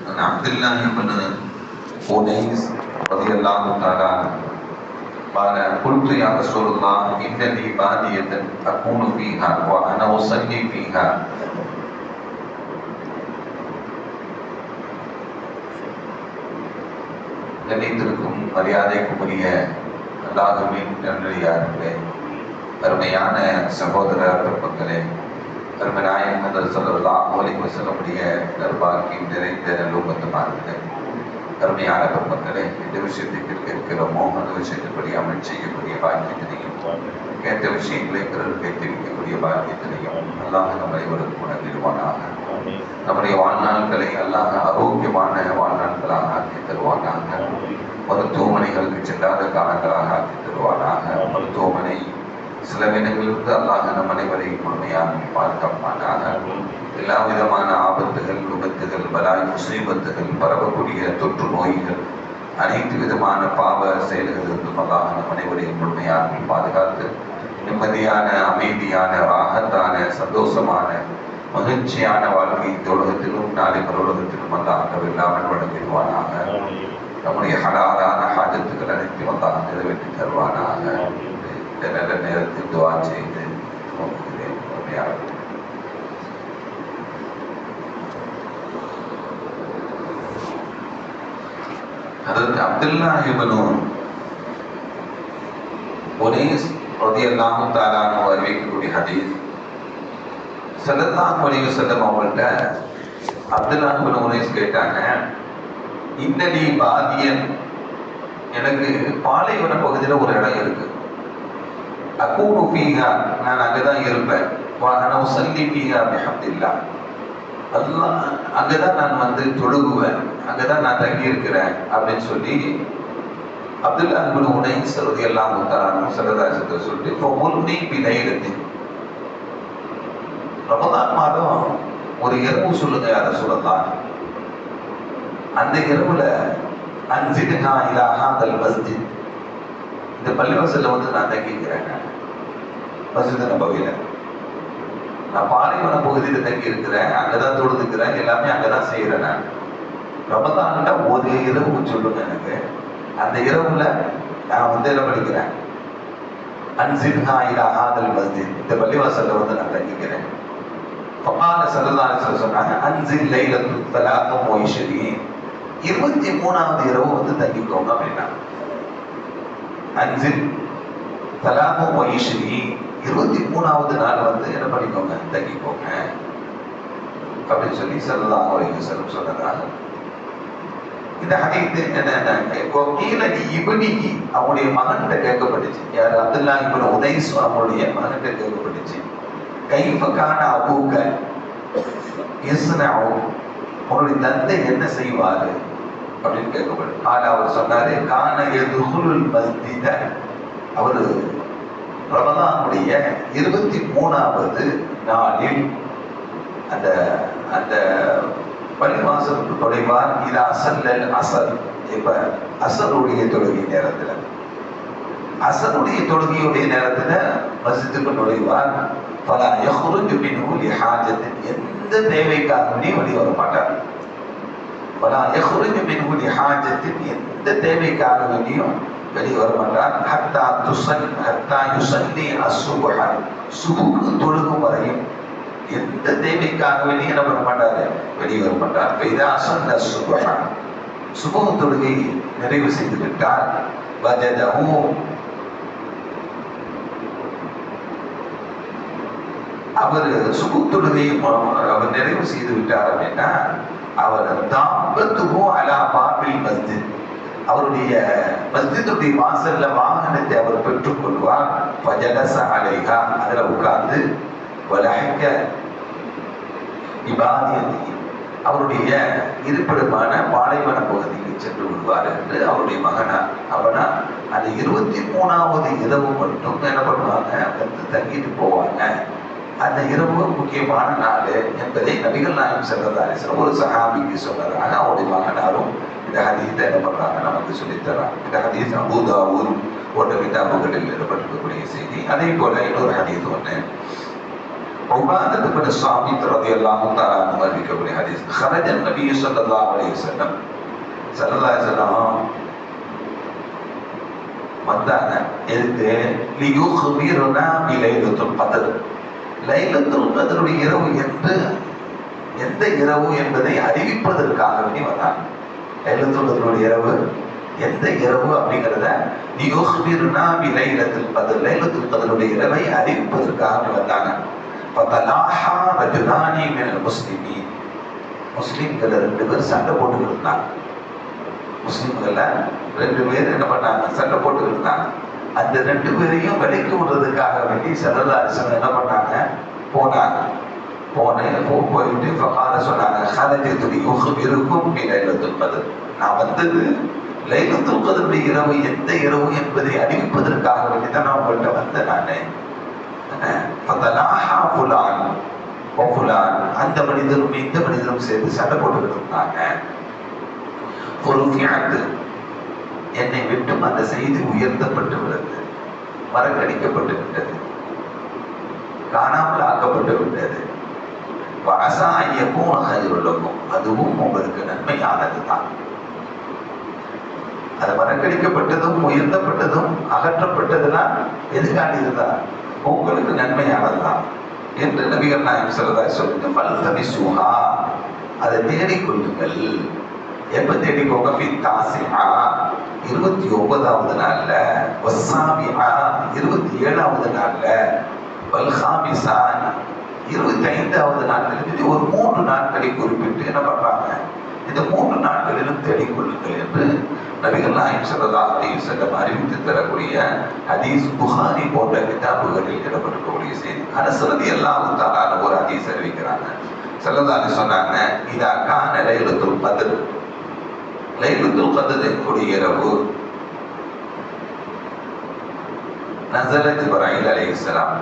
عن عبد الله بن أنيس رضي الله تعالى عنه قال قلت يا رسول الله إن لي بادية أكون فيها وأنا أصلي فيها கணித்திருக்கும் மரியாதைக்குரிய அல்லாஹ்வின் நல்லடியார்களே, அருமையான சகோதர பெருமக்களே, அருமை நாயகம் ஸல்லல்லாஹு அலைஹி வஸல்லமுடைய நற்பாக்கியம் நிறைந்த நல்லும்மத்துமார்களே, அருமையான பெருமக்களே, எந்த விஷயத்தில் இருக்கிறோமோ அந்த விஷயத்தின்படி அமல் செய்யக்கூடிய பாக்கியத்தினையும் கேட்ட விஷயங்களை பிறருக்கு தெரிவிக்கக்கூடிய பாக்கியத்தினையும் அல்லாஹ் நம்மை ஒரு குணமிடுவானாக. நம்முடைய வாழ்நாட்களை அல்லாஹ் ஆரோக்கியமான வாழ்நாட்களாக ஆக்கி தருவானாக. மருத்துவமனைகளுக்கு செல்லாத காலங்களாக ஆக்கி தருவானாக. மருத்துவமனை செலவினங்களிலிருந்து அல்லாஹ் நம் அனைவரையும் முழுமையாக பாதுகாப்பானாக. எல்லா விதமான ஆபத்துகள், விபத்துகள், பலாய் முசீபத்துகள், பரவக்கூடிய தொற்று நோய்கள், அனைத்து விதமான பாவ செயல்களிலிருந்தும் அல்லாஹ் நம் அனைவரையும் முழுமையாக பாதுகாத்து நிம்மதியான, அமைதியான, ராகத்தான, சந்தோஷமான, மகிழ்ச்சியான வாழ்க்கை இந்த உலகத்திலும் நாளை பரலோகத்திலும் அல்லாஹ் இல்லாமல் வழங்கிடுவானாக. நம்முடைய ஹலாலான ஹாஜத்துகள் அனைத்தும் அல்லாஹ் நிறைவேற்றி தருவானாக. இந்த நல்ல நேரத்தில் துஆ செய்து நோக்குகிறேன். ஹஜ்ரத் அப்துல்லாஹ் இப்னு உனைஸ் ரலியல்லாஹு தஆலா அன்ஹு அறிவிக்கக்கூடிய ஹதீஸ். ஸல்லல்லாஹு அலைஹி வஸல்லம் அவங்கள்ட்ட அப்துல்லாஹ் இப்னு உனைஸ் கேட்டாங்க, இன்னலி பாதியன், எனக்கு பாலைவன பகுதியில் ஒரு இடம் இருக்கு, அகூனு ஃபீஹா, நான் அங்கதான் இருப்பேன், வாஹன உஸல்லி ஃபீஹா பிஹம்தில்லாஹ், அல்லாஹ் அங்கதான் நான் வந்து தொழுகுவேன், அங்கதான் நான் தங்கி இருக்கிறேன் அப்படின்னு சொல்லி அப்துல்லாஹ் இப்னு உனைஸ் ரலியல்லாஹு தஆலா அன்ஹு ஸல்லல்லாஹு சொல்லிட்டு ஃபமுர்னி பிலைலத்தின், ரமதான் மாதம் ஒரு இரவு சொல்லுங்க யா ரசூலல்லாஹ், அந்த இரவுல அன்சித்னா இலா ஹாதல் மஸ்ஜித், இந்த பள்ளிவாசல்ல வந்து நான் தங்கிக்கிறேன், மஸ்ஜித் நபவியில நான் பாலைவன பகுதியில் தங்கி இருக்கிறேன், அங்கதான் தொழுதுக்கிறேன், எல்லாமே அங்கதான் செய்யறேன். நான் ரமதான்ல ஒரு இரவு சொல்லுங்க எனக்கு, அந்த இரவுல நான் வந்து என்ன படிக்கிறேன், அன்சித்னா இலா ஹாதல் மஸ்ஜித், இந்த பள்ளிவாசல்ல வந்து நான் தங்கிக்கிறேன். ஃபகால ஸல்லல்லாஹு அலைஹி வஸல்லம் சொன்னாங்க, அன்சில் லைலத்து 23, 23வது இரவு வந்து தங்கிக்கோங்க அப்படின்னா. அன்சில் 23, 23வது நாள் வந்து என்ன பண்ணிக்கோங்க, தங்கிக்கோங்க அப்படின்னு சொல்லி ஸல்லல்லாஹு அலைஹி வஸல்லம் சொன்னதாக இந்த ஹதீஸ் என்னன்னா, கீழடி இப்னிஹி, அவங்களுடைய மகன்கிட்ட கேட்கப்பட்டுச்சு. யார்? அப்துல்லாஹ் இப்னு உனைஸ் அவங்களுடைய மகன்கிட்ட கேட்கப்பட்டுச்சு. கைஃப கான அபூக யஸ்னஉ, உன்னுடைய தந்தை என்ன செய்வாரு அப்படின்னு கேட்கப்படும். ஆனால் அவர் சொன்னாரு, கான யதுகுலுல் மஸ்ஜித, அவர் ரமதானுடைய 23வது நாளில் அந்த அந்த பள்ளிவாசலுக்கு நுழைவார். இது அசல்லல் அசல், இப்ப அசருடைய தொழுகை நேரத்துல, அசருடைய தொழுகையுடைய நேரத்துல மஸ்ஜிதுக்கு நுழைவார். பல யஹ்ருஜு மின்ஹு லிஹாஜத்தின், எந்த தேவைக்காகவே வெளியே வர மாட்டார். பல யஹ்ருஜு மின்ஹு லிஹாஜத்தின், எந்த தேவைக்காகவேயும் வெளியே வர மாட்டார். ஹத்தா யுஸல்லி அஸ்ஸுபஹ, சுபுஹ் தொழுகும் வரையும் எந்த தேவைக்காகவே என்ன பண்ண மாட்டாரு, வெளியே வர மாட்டார். இதா அஸல்ல அஸ்ஸுபஹ, சுபுஹ் தொழுகை நிறைவு செய்து விட்டால் வஜதஹு, அவர் சுபுஹ் தொழுகையை அவர் நிறைவு செய்து விட்டார் அப்படின்னா, அவர் தாபத்துஹு அலா பாபில் மஸ்ஜித், அவருடைய மஸ்ஜிதுடைய வாசல்ல வாகனத்தை அவர் பெற்றுக் கொள்வார். ஃபஜலஸ அலைஹா, அதுல உட்கார்ந்து, வலஹக்க இபாதியதி, அவருடைய இருப்பிடமான பாலைவன பகுதிக்கு சென்று விடுவார் என்று அவருடைய மகனார். அவனா அந்த 23வது இரவு மட்டும் என்ன பண்ணுவாங்க, வந்து தங்கிட்டு போவாங்க. அந்த இரவு முக்கியமான நாள் என்பதை நபிகள் நாயகம் ஸல்லல்லாஹு அலைஹி வஸல்லம் ஒரு சஹாபிக்கு சொன்னதாக அவருடைய மகனாரும் இந்த ஹதீஸை என்ன பண்றாங்க, நமக்கு சொல்லித்தராங்க. இந்த ஹதீஸ் அபூ தாவூத் போன்ற கிதாபுகளில் எழுதப்பட்டிருக்கக்கூடிய செய்தி. அதே போல இன்னொரு ஹதீஸ் ஒன்று, உபாதத் இப்னு ஸாமித் ரலியல்லாஹு தஆலா அன்ஹு அறிவிக்கக்கூடிய ஹதீஸ். خرج النبي صلى الله عليه وسلم ஸல்லல்லாஹு அலைஹி வஸல்லம் வந்தாங்க. எதுக்கு? லியுக்பிருனா பிலைலத்துல் கத்ர். லைலத்துல் கத்ருடைய இரவு என்று எந்த இரவு என்பதை அறிவிப்பதற்காக வேண்டி வந்தாங்க. லைலத்துல் கத்ருடைய இரவு எந்த இரவு அப்படிங்கிறத லியுக்பிருனா பிலைலத்துல் கத்ர், லைலத்துல் கத்ருடைய இரவை அறிவிப்பதற்காக வந்தாங்க. ஃபதலாஹா ரஜுலானி மினல் முஸ்லிமீன், முஸ்லிம்கள் 2 பேர் சண்டை போட்டுக்கிட்டு இருந்தாங்க. முஸ்லிம்கள்ல 2 பேர் என்ன பண்ணாங்க? சண்டை போட்டுக்கிட்டு இருந்தாங்க. அந்த 2 பேரையும் விலைக்கு விடுறதுக்காக வேண்டி ஸல்லல்லாஹு அலைஹி வஸல்லம் என்ன பண்ணாங்க? போனாங்க. போயிட்டு ஃபகால சொன்னாங்க, ஹரஜது லியுக்பிருக்கும் பிலைலத்துல் கத்ர், நான் வந்தது லைலத்துல் கத்ருடைய இரவு எந்த இரவு என்பதை அறிவிப்பதற்காக வேண்டி தான் நான் உங்கள்கிட்ட வந்தேன். நான் ஃபதலாஹா ஃபுலான் வ ஃபுலான், அந்த மனிதரும் இந்த மனிதரும் சேர்ந்து சண்டை போட்டுக்கிட்டு இருந்தாங்க. பொறுமையானது என்னை விட்டும் அந்த செய்தி உயர்த்தப்பட்டு விட்டது, மறக்கடிக்கப்பட்டு விட்டது, காணாமல் ஆக்கப்பட்டு விட்டது. அதுவும் உங்களுக்கு நன்மையானது தான். அது மறக்கடிக்கப்பட்டதும் உயர்த்தப்பட்டதும் அகற்றப்பட்டதுதான் எதுக்காண்டி இருந்தா உங்களுக்கு நன்மையானதுதான் என்று நபிகள் நாயகம் ஸல்லல்லாஹு அலைஹி வஸல்லம் ஃபல்தமிஸூஹா, அதை தேடிக்கொள்ளுங்கள். எப்ப தேடிக்கோங்க? ஃபித்தாசிஆ, 29வது நாள்ல, வஸ்ஸாபிஆ, 27வது நாள்ல, வல்ஹாமிஸா, 25வது நாட்கள். இது ஒரு 3 நாட்களை குறிப்பிட்டு என்ன பண்றாங்க? இந்த 3 நாட்களிலும் தேடிக்கொள்ளுங்கள் என்று நபிகள் நாயகம் ஸல்லல்லாஹு அலைஹி வஸல்லம் அறிவித்து தரக்கூடிய ஹதீஸ் புகாரி போன்ற கிதாபுகளில் இடம்பெறக்கூடிய செய்தி. அனஸ் ரலியல்லாஹு தஆலா ஒரு ஹதீஸ் அறிவிக்கிறாங்க. ஸல்லல்லாஹு அலைஹி சொன்னாங்க, இதா கான லைலத்துல் கத்ர், லைலத்துல் கத்ருடைய இரவு, நஸல ஜிப்ரீல் அலைஹிஸ்ஸலாம்,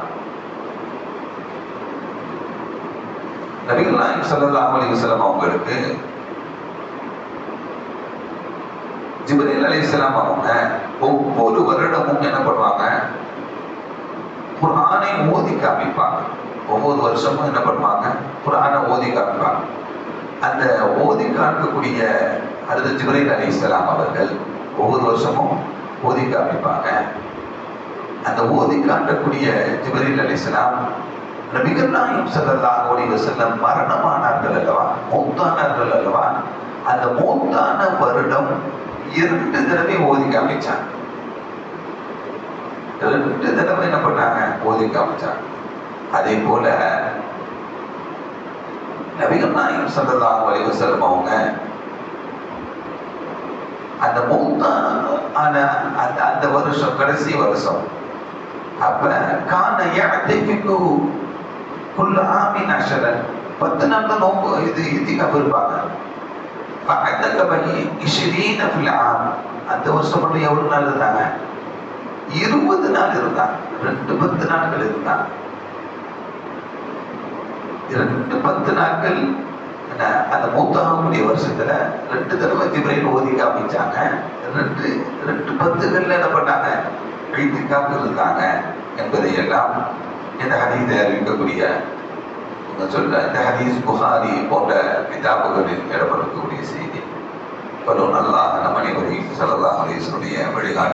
நபிகள் நாயகம் ஸல்லல்லாஹு அலைஹி வஸல்லம் அவங்களுக்கு ஜிப்ரீல் அலைஹிஸ்ஸலாம் அவங்க ஒவ்வொரு வருடமும் என்ன பண்ணுவாங்க? குர்ஆனை ஓதி காமிப்பாங்க. ஒவ்வொரு வருஷமும் என்ன பண்ணுவாங்க? குர்ஆனை ஓதி காமிப்பாங்க. அந்த ஓதி காமிக்கக்கூடிய ஹஜ்ரத் ஜிப்ரீல் அலைஹிஸ்ஸலாம் அவர்கள் ஒவ்வொரு வருஷமும் ஓதி காமிப்பாங்க. அந்த ஓதி காட்டக்கூடிய ஜிப்ரீல் அலைஹிஸ்ஸலாம் நபிகள் நாயகம் ஸல்லல்லாஹு அலைஹி வஸல்லம் மரணமானார்கள் அல்லவா, மௌத்தானார்கள் அல்லவா, அந்த மௌத்தான வருடம் 2 தடவை ஓதி காமிச்சாங்க. 2 தடவை என்ன பண்ணாங்க? ஓதி காமிச்சாங்க. அதே போல நபிகள் நாயகம் ஸல்லல்லாஹு அலைஹி வஸல்லம் அவங்க அந்த மௌத்தான அந்த வருஷம், கடைசி வருஷம், அப்ப கான யஅதிகு குல் ஆமின் அஷரன், 10 நாட்கள் நோன்பு இது இத்திகாஃப் இருப்பாங்க. ஃபஅதக பனி 20 ஃபில் ஆம், அந்த வருஷம் மட்டும் எவ்வளவு நாள் இருந்தாங்க? 20 நாள் இருந்தாங்க. 2 10 நாட்கள் இருந்தாங்க. 2 10 நாட்கள் அந்த மூத்தாகக்கூடிய வருஷத்துல 2 தடவை ஜிப்ரீல் ஓதி காமிச்சாங்க. 2 10கள்ல என்ன பண்ணாங்க? இத்திகாஃப் இருந்தாங்க என்பதை எல்லாம் இந்த ஹதீஸை அறிவிக்கக்கூடிய சொல்ற இந்த ஹதீஸ் புகாரி போன்ற கிதாபுகளில் இடம்பெறக்கூடிய செய்தி. பலோ நல்லா நம் அனைவரையும் ஸல்லல்லாஹு அலைஹி வஸல்லம் வழிகாட்டு